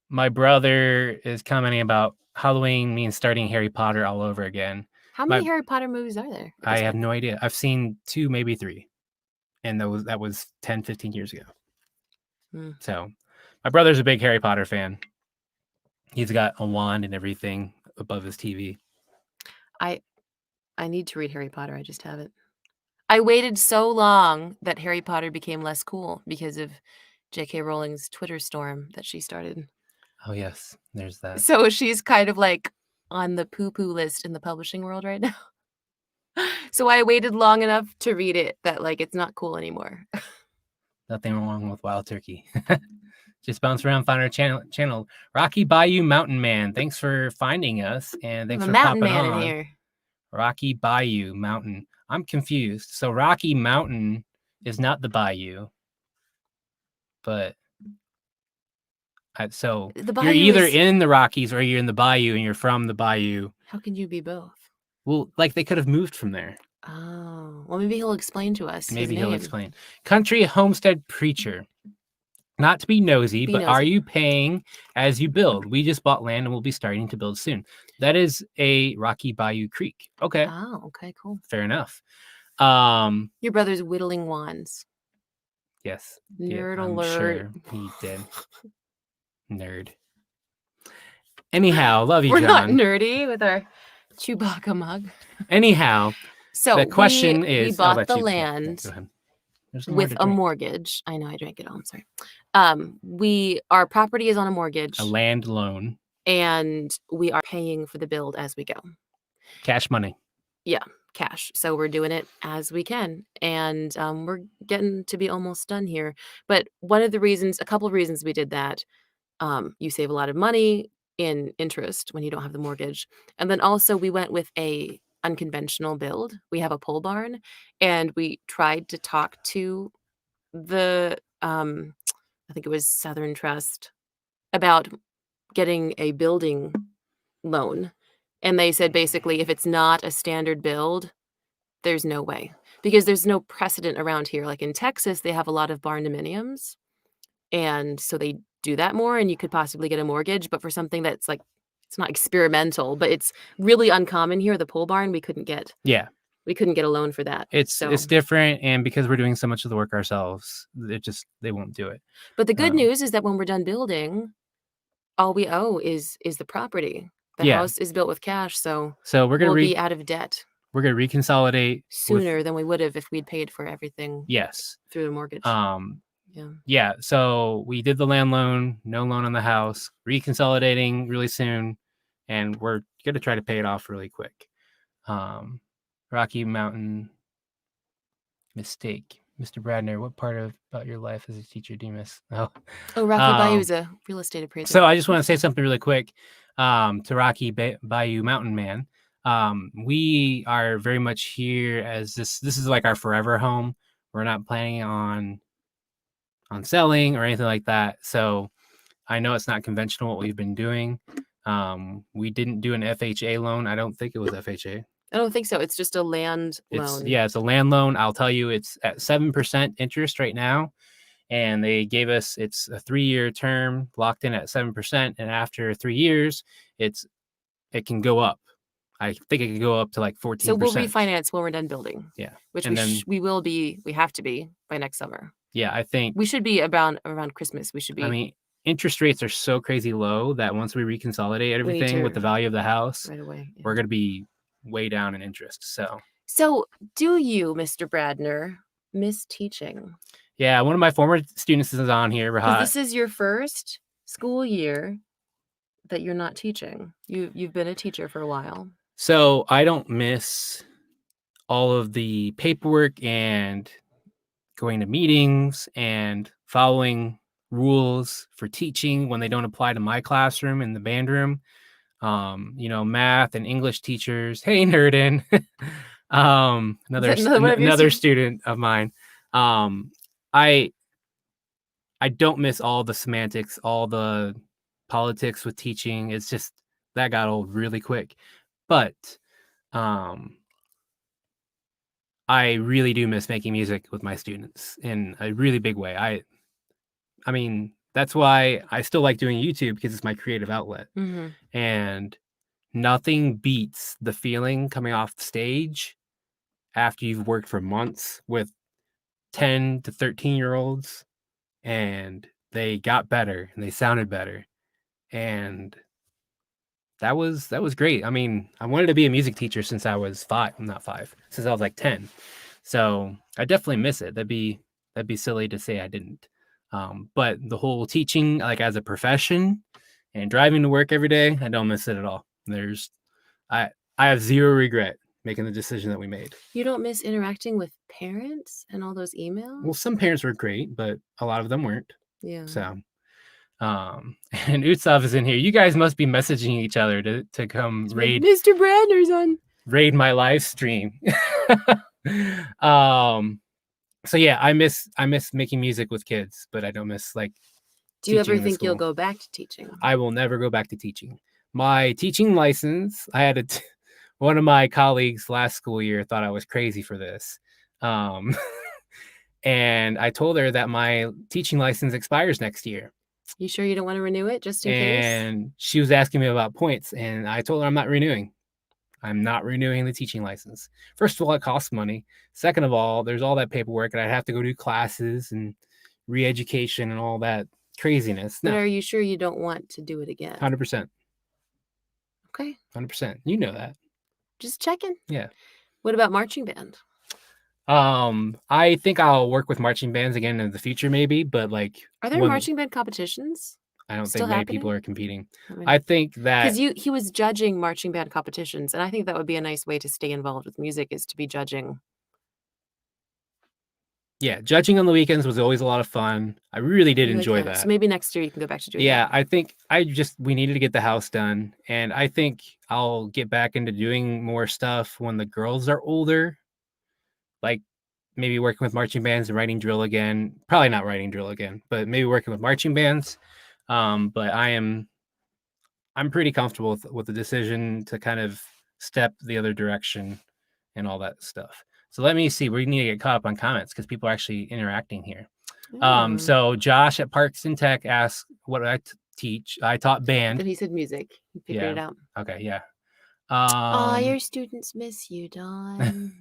My brother is commenting about Halloween means starting Harry Potter all over again. How many Harry Potter movies are there? I have no idea. I've seen 2, maybe 3. And that was 10, 15 years ago. So my brother's a big Harry Potter fan. He's got a wand and everything above his TV. I need to read Harry Potter. I just haven't. I waited so long that Harry Potter became less cool because of J.K. Rowling's Twitter storm that she started. Oh, yes. There's that. So she's kind of like on the poo-poo list in the publishing world right now. So I waited long enough to read it that like it's not cool anymore. Nothing wrong with Wild Turkey. Just bounce around, find our channel. Rocky Bayou Mountain Man. Thanks for finding us, and thanks for Mountain popping Man on. in here. Rocky Bayou Mountain. I'm confused. So Rocky Mountain is not the bayou, but so The you're either is... in the Rockies or you're in the bayou, and you're from the bayou. How can you be both? Well, like they could have moved from there. Oh, well, maybe he'll explain to us. Maybe he'll explain. Country Homestead Preacher. Not to be nosy, but are you paying as you build? We just bought land and we'll be starting to build soon. That is a Rocky Bayou Creek. Okay. Oh, okay, cool. Fair enough. Your brother's whittling wands. Yes. Nerd yeah, I'm alert. sure he did. Nerd. Anyhow, love you, We're John. not nerdy with our Chewbacca mug. Anyhow, so the question is, we bought the land with a mortgage. I know I drank it all. I'm sorry. Our property is on a mortgage, a land loan, and we are paying for the build as we go. Cash money. Yeah, cash. So we're doing it as we can, and we're getting to be almost done here. But a couple of reasons we did that. You save a lot of money in interest when you don't have the mortgage. And then also we went with a unconventional build. We have a pole barn, and we tried to talk to the I think it was Southern Trust about getting a building loan. And they said basically if it's not a standard build, there's no way, because there's no precedent around here. Like in Texas, they have a lot of barn dominiums, and so they do that more, and you could possibly get a mortgage. But for something that's like, it's not experimental, but it's really uncommon here, the pole barn, we couldn't get a loan for that. It's different, and because we're doing so much of the work ourselves, they won't do it. But the good news is that when we're done building, all we owe is the property. The house is built with cash, so we're gonna be out of debt. We're gonna reconsolidate sooner than we would have if we'd paid for everything. Yes, through the mortgage. Yeah. So we did the land loan, no loan on the house, reconsolidating really soon, and we're gonna try to pay it off really quick. Rocky Mountain mistake. Mr. Bradner, what part about your life as a teacher do you miss? Rocky Bayou is a real estate appraiser. So I just want to say something really quick to Rocky Bayou Mountain Man. We are very much here as this is like our forever home. We're not planning on selling or anything like that. So I know it's not conventional what we've been doing. We didn't do an FHA loan. I don't think it was FHA. I don't think so. It's just a land loan. It's a land loan. I'll tell you, it's at 7% interest right now. And they gave us, it's a 3-year term locked in at 7%. And after 3 years, it can go up. I think it could go up to like 14%. So we'll refinance when we're done building. Yeah. Which we have to be by next summer. Yeah, I think. We should be around Christmas. We should be. I mean, interest rates are so crazy low that once we reconsolidate everything with the value of the house, right away, we're going to be way down in interest. So do you, Mr. Bradner, miss teaching? Yeah, one of my former students is on here, Rahat. This is your first school year that you're not teaching? You've been a teacher for a while. So I don't miss all of the paperwork and going to meetings and following rules for teaching when they don't apply to my classroom in the band room. Math and English teachers. Hey, Nerdin. Is that another one of your another students? student of mine. I I don't miss all the semantics, all the politics with teaching. It's just that got old really quick. But um I really do miss making music with my students in a really big way. I mean, that's why I still like doing YouTube because it's my creative outlet. Mhm. And nothing beats the feeling coming off the stage after you've worked for months with 10 to 13-year-olds and they got better and they sounded better. And that was great. I mean, I wanted to be a music teacher since I was 5, not 5, since I was like 10. So I definitely miss it. That'd be silly to say I didn't. But the whole teaching, like as a profession and driving to work every day, I don't miss it at all. I have zero regret making the decision that we made. You don't miss interacting with parents and all those emails? Well, some parents were great, but a lot of them weren't. Yeah. So, and Utsav is in here. You guys must be messaging each other to come raid Mr. Brandner's on. raid my live stream. So yeah, I miss making music with kids, but I don't miss like Do you ever teaching in the think you'll school. go back to teaching? I will never go back to teaching. My teaching license, I had one of my colleagues last school year thought I was crazy for this. And I told her that my teaching license expires next year. You sure you don't want to renew it just in case? And she was asking me about points, and I told her I'm not renewing. I'm not renewing the teaching license. First of all, it costs money. Second of all, there's all that paperwork, and I'd have to go do classes and re-education and all that craziness. But No, are you sure you don't want to do it again? 100%. Okay. 100%. You know that. Just checking. Yeah. What about marching band? I think I'll work with marching bands again in the future, maybe, but like, Are there marching band competitions? I don't still think many happening? people are competing. mean, I think that because he was judging marching band competitions, and I think that would be a nice way to stay involved with music is to be judging. yeah, judging on the weekends was always a lot of fun. I really did You like enjoy that. that. So maybe next year you can go back to doing Yeah, that. I think we needed to get the house done, and I think I'll get back into doing more stuff when the girls are older. Like maybe working with marching bands and writing drill again. Probably not writing drill again, but maybe working with marching bands. But I'm pretty comfortable with the decision to kind of step the other direction and all that stuff. So let me see. We need to get caught up on comments because people are actually interacting here. Oh. So Josh at Parks and Tech asked what I teach. I taught band. Then he said music. He figured it out. Okay, yeah. Your students miss you, Don.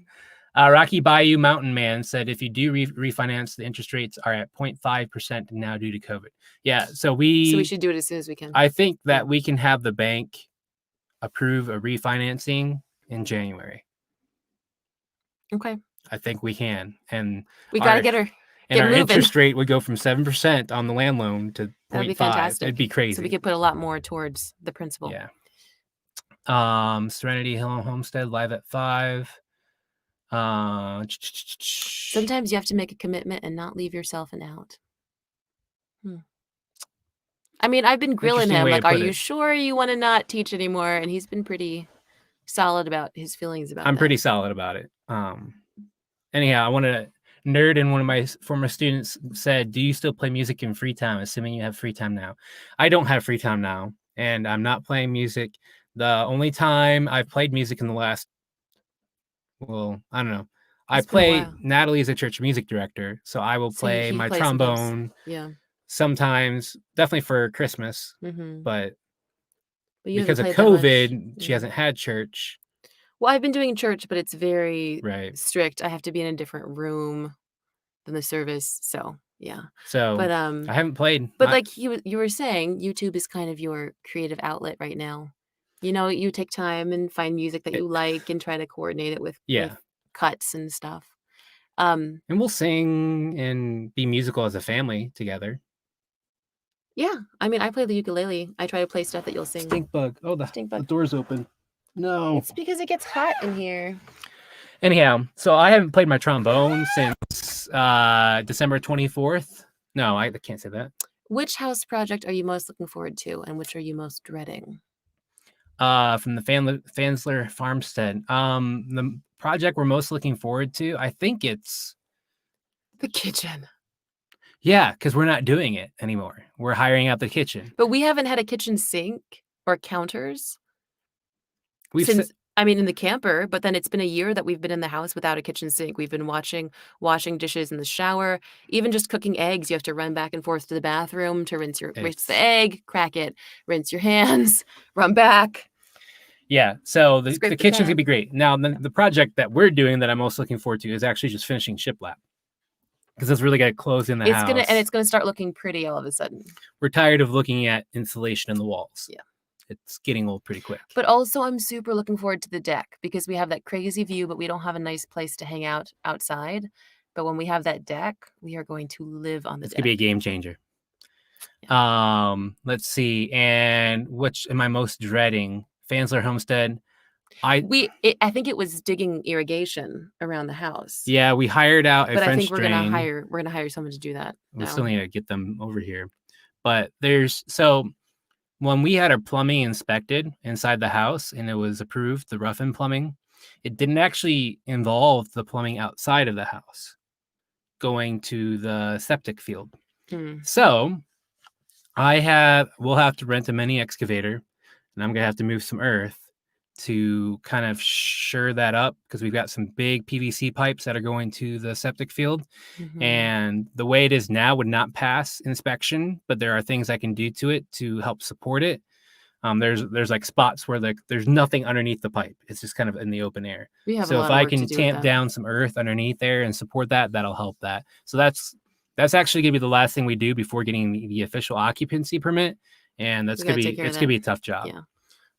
Rocky Bayou Mountain Man said, if you do refinance, the interest rates are at 0.5% now due to COVID. Yeah, so we should do it as soon as we can. I think that we can have the bank approve a refinancing in January. Okay. I think we can. And we got to get her. And our moving. interest rate would go from 7% on the land loan to 0.5. That'd be fantastic. It'd be crazy. So we could put a lot more towards the principal. Yeah. Serenity Hill Homestead live at 5. Sometimes you have to make a commitment and not leave yourself an out. I mean, I've been grilling him like, are you sure you want to not teach anymore? And he's been pretty solid about his feelings about it. I'm pretty solid about it. Anyhow, I want to nerd, and one of my former students said, do you still play music in free time, assuming you have free time now? I don't have free time now, and I'm not playing music. The only time I've played music in the last, well, I don't know. I play, Natalie's a church music director, so I will play my trombone. Yeah. Sometimes, definitely for Christmas, but because of COVID, she hasn't had church. Well, I've been doing church, but it's very strict. I have to be in a different room than the service. So, yeah. So, but I haven't played. But like you were saying, YouTube is kind of your creative outlet right now. You know, you take time and find music that you like and try to coordinate it with cuts and stuff. And we'll sing and be musical as a family together. Yeah, I mean, I play the ukulele. I try to play stuff that you'll sing. Stink bug. Oh, the Stink bug. door's open. No. It's because it gets hot in here. Anyhow, so I haven't played my trombone since December 24th. No, I can't say that. Which house project are you most looking forward to, and which are you most dreading? From the Fansler Farmstead. The project we're most looking forward to, I think it's The kitchen. yeah, because we're not doing it anymore. We're hiring out the kitchen. But we haven't had a kitchen sink or counters We've since, I mean, in the camper, but then it's been a year that we've been in the house without a kitchen sink. We've been washing dishes in the shower, even just cooking eggs. You have to run back and forth to the bathroom to rinse the egg, crack it, rinse your hands, run back. Yeah, so the Scrape the kitchen's pan. gonna be great. Now, the project that we're doing that I'm most looking forward to is actually just finishing shiplap, because it's really got to close in the house. It's gonna start looking pretty all of a sudden. We're tired of looking at insulation in the walls. Yeah. It's getting old pretty quick. But also, I'm super looking forward to the deck because we have that crazy view, but we don't have a nice place to hang out outside. But when we have that deck, we are going to live on the deck. It's gonna be a game changer. Yeah. Let's see. And which am I most dreading? Fansler Homestead. I think it was digging irrigation around the house. Yeah, we hired out a but French I think drain. we're gonna hire someone to do that. We still need to get them over here. But when we had our plumbing inspected inside the house and it was approved, the rough-in plumbing, it didn't actually involve the plumbing outside of the house going to the septic field. So we'll have to rent a mini excavator, and I'm gonna have to move some earth to kind of sure that up, because we've got some big PVC pipes that are going to the septic field. And the way it is now would not pass inspection, but there are things I can do to it to help support it. There's like spots where there's nothing underneath the pipe. It's just kind of in the open air. So if I can tamp down some earth underneath there and support that, that'll help that. So that's actually gonna be the last thing we do before getting the official occupancy permit. And it's gonna be a tough job. Yeah.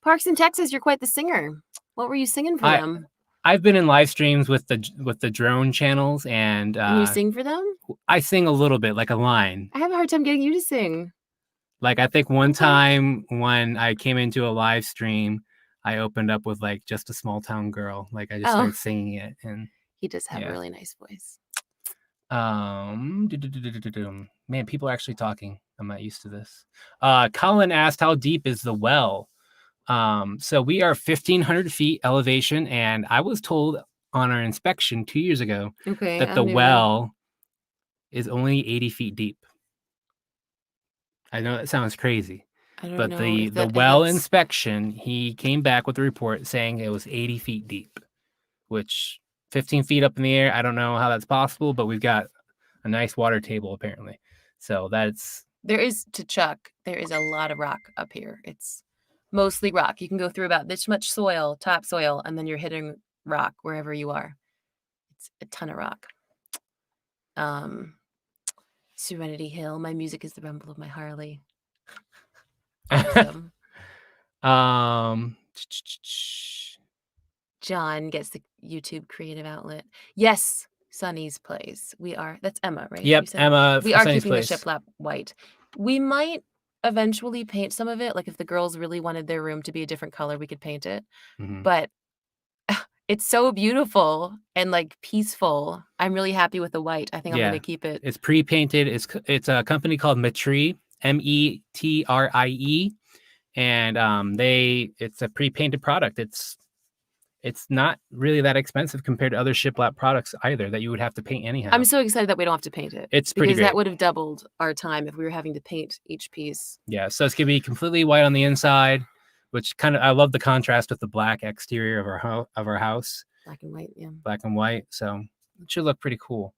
Parks in Texas, you're quite the singer. What were you singing for them? I've been in live streams with the drone channels, and you sing for them? I sing a little bit, like a line. I have a hard time getting you to sing. Like, I think one time when I came into a live stream, I opened up with like Just a Small Town Girl. Like, I just started singing it, and he does have a really nice voice. Man, people are actually talking. I'm not used to this. Colin asked, how deep is the well? So we are 1,500 feet elevation, and I was told on our inspection 2 years ago that the well is only 80 feet deep. I know that sounds crazy, but the well inspection, he came back with a report saying it was 80 feet deep, which 15 feet up in the air. I don't know how that's possible, but we've got a nice water table apparently. So there is a lot of rock up here. It's mostly rock. You can go through about this much soil, topsoil, and then you're hitting rock wherever you are. It's a ton of rock. Serenity Hill. My music is the rumble of my Harley. Awesome. John gets the YouTube creative outlet. Yes, Sunny's Place. That's Emma, right? Yep, Emma. We are keeping the shiplap white. We might eventually paint some of it. Like, if the girls really wanted their room to be a different color, we could paint it. But it's so beautiful and like peaceful. I'm really happy with the white. I think I'm going to keep it. It's pre-painted. It's a company called Metrie, Metrie, and it's a pre-painted product. It's not really that expensive compared to other shiplap products either that you would have to paint anyhow. I'm so excited that we don't have to paint it. It's pretty great. That would have doubled our time if we were having to paint each piece. Yeah, so it's gonna be completely white on the inside, which I love the contrast with the black exterior of our house. Black and white, yeah. Black and white, so it should look pretty cool.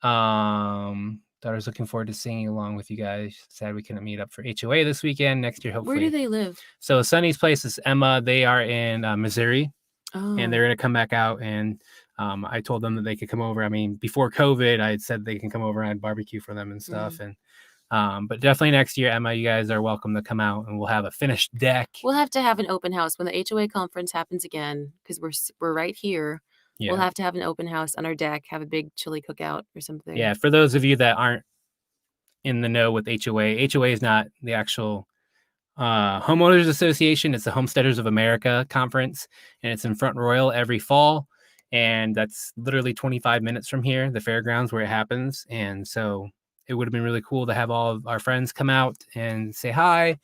Daughter's looking forward to singing along with you guys. Sad we couldn't meet up for HOA this weekend. Next year, hopefully. Where do they live? So Sunny's Place is Emma. They are in Missouri. And they're going to come back out, and I told them that they could come over. I mean, before COVID, I had said they can come over and I'd barbecue for them and stuff. And but definitely next year, Emma, you guys are welcome to come out, and we'll have a finished deck. We'll have to have an open house when the HOA conference happens again, because we're right here. Yeah. We'll have to have an open house on our deck, have a big chili cookout or something. Yeah, for those of you that aren't in the know with HOA. HOA is not the actual homeowners association. It's the Homesteaders of America conference, and it's in Front Royal every fall. And that's literally 25 minutes from here, the fairgrounds where it happens. And so it would have been really cool to have all of our friends come out and say hi,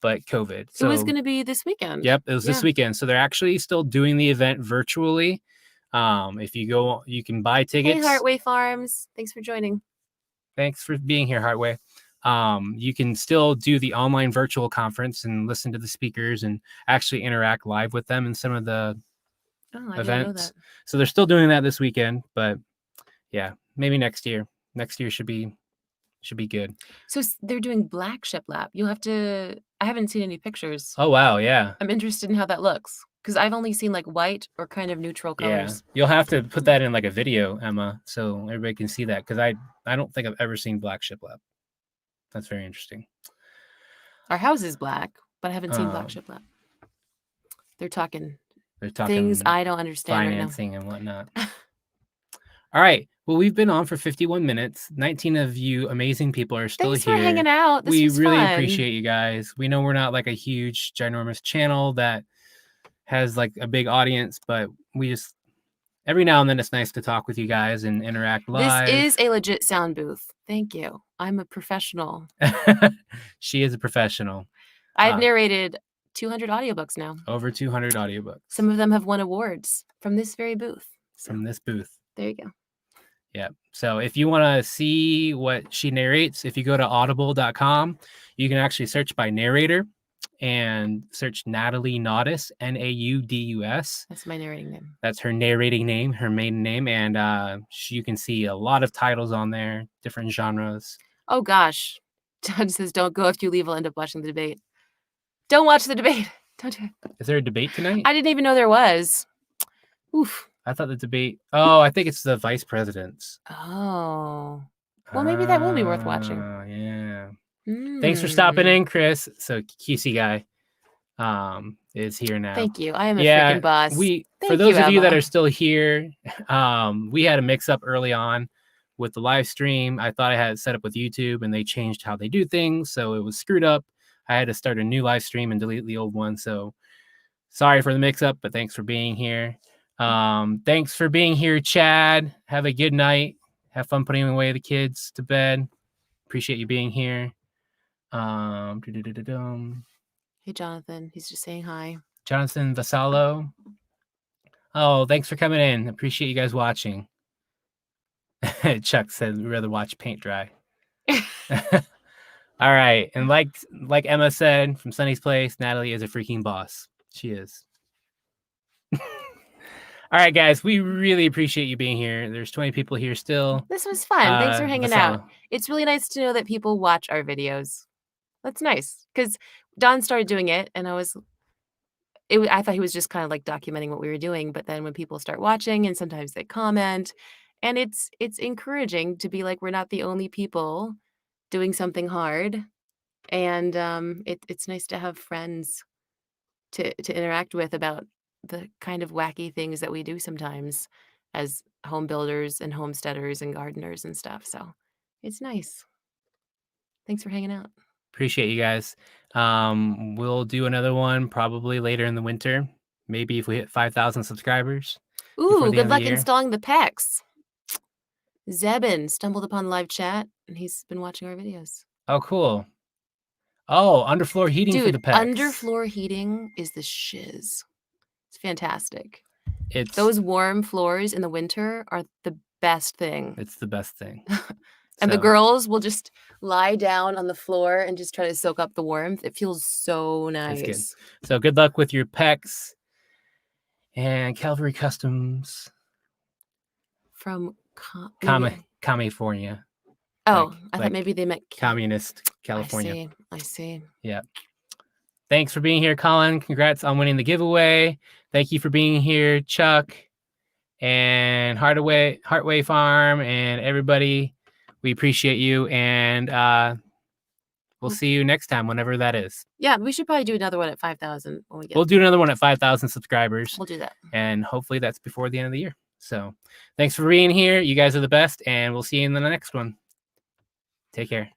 but COVID. It was So going to be this weekend. yep, it was this weekend. So they're actually still doing the event virtually. If you go, you can buy tickets. Hey, Heartway Farms. Thanks for joining. Thanks for being here, Heartway. You can still do the online virtual conference and listen to the speakers and actually interact live with them in some of the I events. didn't know that. So they're still doing that this weekend, but yeah, maybe next year. Next year should be good. So they're doing black shiplap. You'll have to. I haven't seen any pictures. Oh wow, yeah. I'm interested in how that looks because I've only seen like white or kind of neutral colors. Yeah, you'll have to put that in like a video, Emma, so everybody can see that. Because I don't think I've ever seen black shiplap. That's very interesting. Our house is black, but I haven't seen black shiplap. They're talking things I don't understand. Financing right now. And whatnot. All right. Well, we've been on for 51 minutes. 19 of you amazing people are still Thanks here. For hanging out. This we was really fun. Appreciate you guys. We know we're not like a huge, ginormous channel that has like a big audience, but we just every now and then it's nice to talk with you guys and interact live. This is a legit sound booth. Thank you. I'm a professional. She is a professional. I've narrated 200 audiobooks now. Over 200 audiobooks. Some of them have won awards from this very booth. From this booth. There you go. Yeah. So if you want to see what she narrates, if you go to audible.com, you can actually search by narrator and search Natalie Naudus, Naudus. That's my narrating name. That's her narrating name, her maiden name. And you can see a lot of titles on there, different genres. Oh, gosh. John says, don't go. If you leave, I'll end up watching the debate. Don't watch the debate. Don't do it. Is there a debate tonight? I didn't even know there was. Oof. I thought the debate. Oh, I think it's the vice presidents. Oh. Well, maybe that will be worth watching. Yeah. Thanks for stopping in, Chris. So QC guy is here now. Thank you. I am a freaking boss. For those of you that are still here, we had a mix up early on with the live stream. I thought I had it set up with YouTube and they changed how they do things, so it was screwed up. I had to start a new live stream and delete the old one. So sorry for the mix up, but thanks for being here. Thanks for being here, Chad. Have a good night. Have fun putting away the kids to bed. Appreciate you being here. Hey, Jonathan. He's just saying hi. Jonathan Vasallo. Oh, thanks for coming in. Appreciate you guys watching. Chuck said we'd rather watch paint dry. All right. And like Emma said from Sunny's Place, Natalie is a freaking boss. She is. All right, guys, we really appreciate you being here. There's 20 people here still. This was fun. Thanks for hanging out. It's really nice to know that people watch our videos. That's nice because Don started doing it and I thought he was just kind of like documenting what we were doing. But then when people start watching and sometimes they comment and it's encouraging to be like, we're not the only people doing something hard. And it's nice to have friends to interact with about the kind of wacky things that we do sometimes as home builders and homesteaders and gardeners and stuff. So it's nice. Thanks for hanging out. Appreciate you guys. We'll do another one probably later in the winter. Maybe if we hit 5,000 subscribers. Ooh, good luck installing the PEX. Zebin stumbled upon live chat and he's been watching our videos. Oh, cool. Oh, underfloor heating for the PEX. Underfloor heating is the shiz. It's fantastic. Those warm floors in the winter are the best thing. It's the best thing. And the girls will just lie down on the floor and just try to soak up the warmth. It feels so nice. That's good. So good luck with your PEX and Calvary Customs. From California. Oh, I thought maybe they meant communist California. I see. Yeah. Thanks for being here, Colin. Congrats on winning the giveaway. Thank you for being here, Chuck and Heartway Farm and everybody. We appreciate you. And we'll see you next time, whenever that is. Yeah, we should probably do another one at 5,000 when we get. We'll do another one at 5,000 subscribers. We'll do that. And hopefully that's before the end of the year. So thanks for being here. You guys are the best. And we'll see you in the next one. Take care.